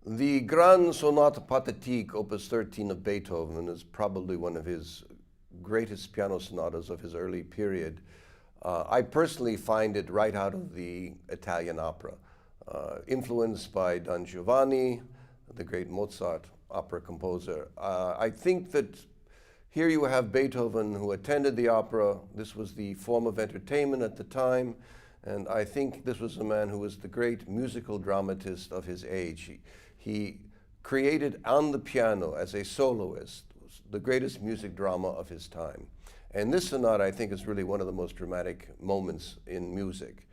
The Grand Sonata Pathetique, Opus 13 of Beethoven, is probably one of his greatest piano sonatas of his early period. I personally find it right out of the Italian opera, influenced by Don Giovanni, the great Mozart opera composer. I think that here you have Beethoven, who attended the opera. This was the form of entertainment at the time, and I think this was a man who was the great musical dramatist of his age. He created on the piano as a soloist the greatest music drama of his time. And this sonata, I think, is really one of the most dramatic moments in music.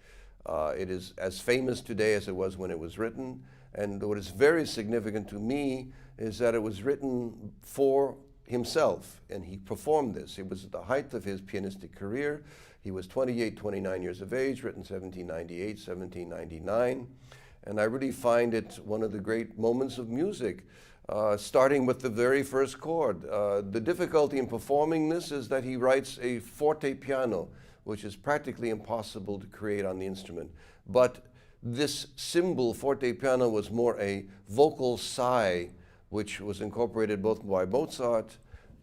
It is as famous today as it was when it was written, and what is very significant to me is that it was written for himself, and he performed this. It was at the height of his pianistic career. He was 28, 29 years of age, written 1798, 1799. And I really find it one of the great moments of music, starting with the very first chord. The difficulty in performing this is that he writes a forte piano, which is practically impossible to create on the instrument. But this symbol, forte piano, was more a vocal sigh, which was incorporated both by Mozart,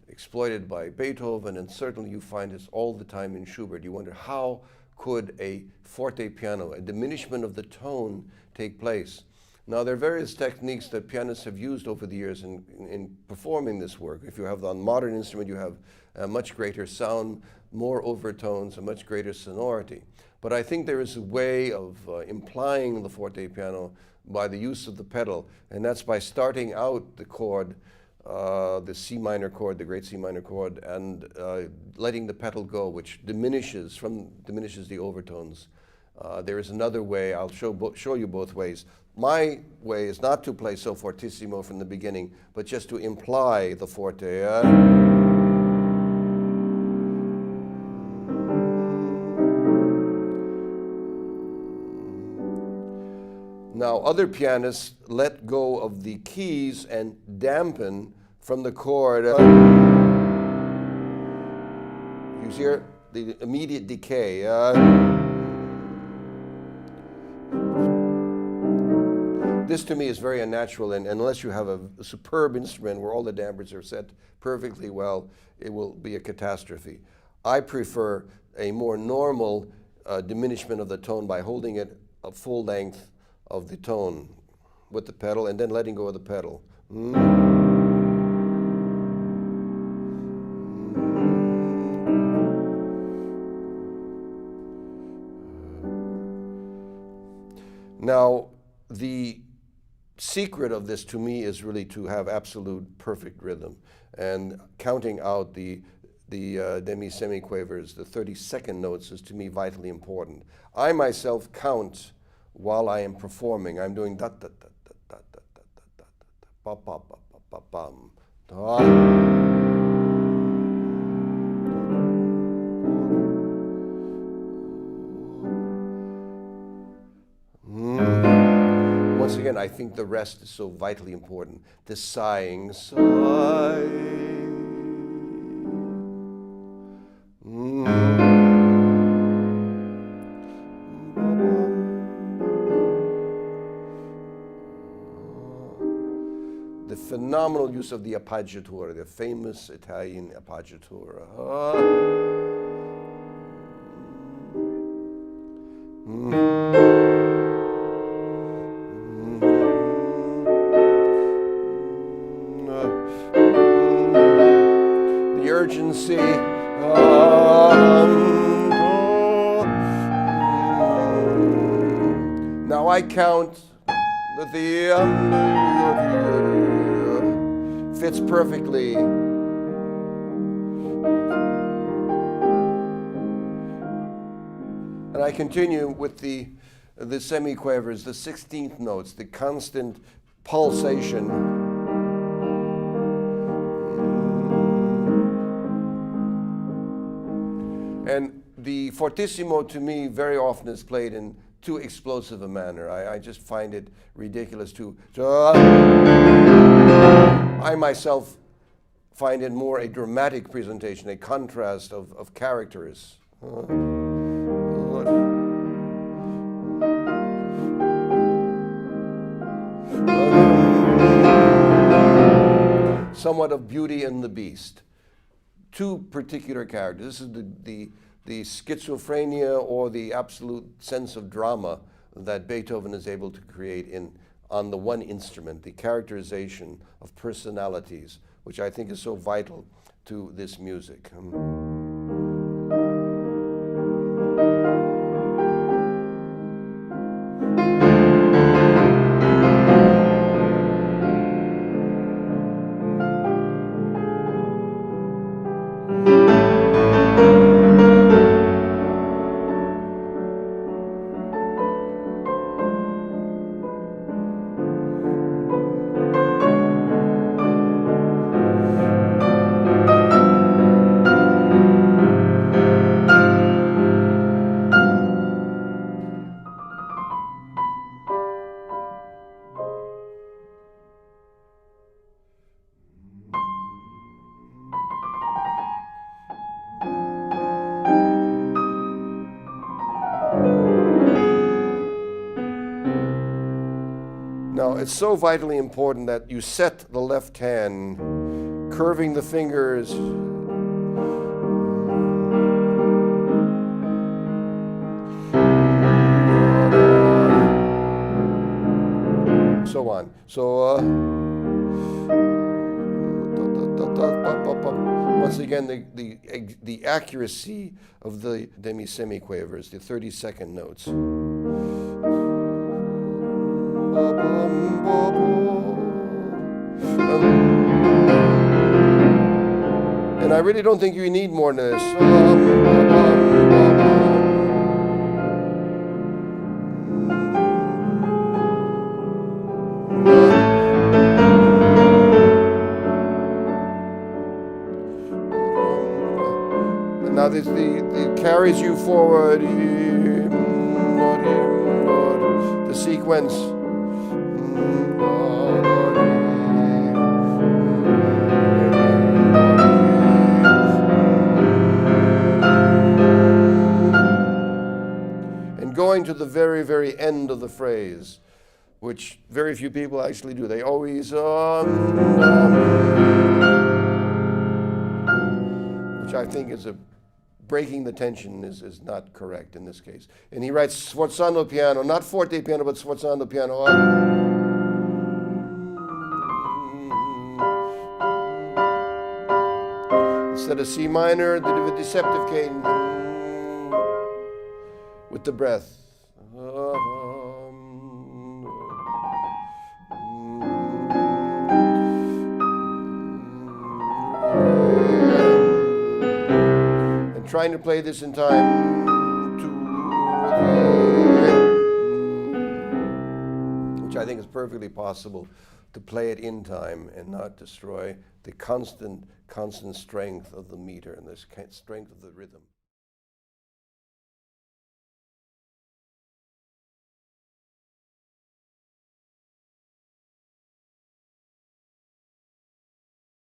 exploited by Beethoven, and certainly you find this all the time in Schubert. You wonder, how could a forte piano, a diminishment of the tone, take place? Now, there are various techniques that pianists have used over the years in performing this work. If you have the modern instrument, you have a much greater sound, more overtones, a much greater sonority. But I think there is a way of implying the forte piano by the use of the pedal, and that's by starting out the chord, the C minor chord, the great C minor chord, and letting the pedal go, which diminishes the overtones. There is another way. I'll show you both ways. My way is not to play so fortissimo from the beginning, but just to imply the forte. Now, other pianists let go of the keys and dampen from the chord. You hear the immediate decay. This to me is very unnatural, and unless you have a superb instrument where all the dampers are set perfectly well, it will be a catastrophe. I prefer a more normal diminishment of the tone by holding it a full length of the tone with the pedal and then letting go of the pedal. Now, the secret of this to me is really to have absolute perfect rhythm, and counting out the demi-semiquavers, the 30-second notes, is to me vitally important. I myself count while I am performing. I'm doing da da da da da da da da da ba ba ba ba bum da. Once again, I think the rest is so vitally important. The sighing, sigh. The phenomenal use of the appoggiatura, the famous Italian appoggiatura. The urgency. Now I count that the fits perfectly. And I continue with the semiquavers, the 16th notes, the constant pulsation. And the fortissimo, to me, very often is played in too explosive a manner. I just find it ridiculous to. I myself find it more a dramatic presentation, a contrast of characters. somewhat of Beauty and the Beast. Two particular characters. This is the schizophrenia or the absolute sense of drama that Beethoven is able to create on the one instrument, the characterization of personalities, which I think is so vital to this music. Now, it's so vitally important that you set the left hand, curving the fingers. So on. So, once again, the accuracy of the demi-semiquavers, the 32nd notes. And I really don't think you need more than this. And now this carries you forward. The sequence. And going to the very, very end of the phrase, which very few people actually do. They always, which I think is breaking the tension is not correct in this case. And he writes sforzando piano, not forte piano, but sforzando piano. Instead of C minor, the deceptive cadence with the breath. Trying to play this in time, which I think is perfectly possible to play it in time and not destroy the constant strength of the meter and the strength of the rhythm.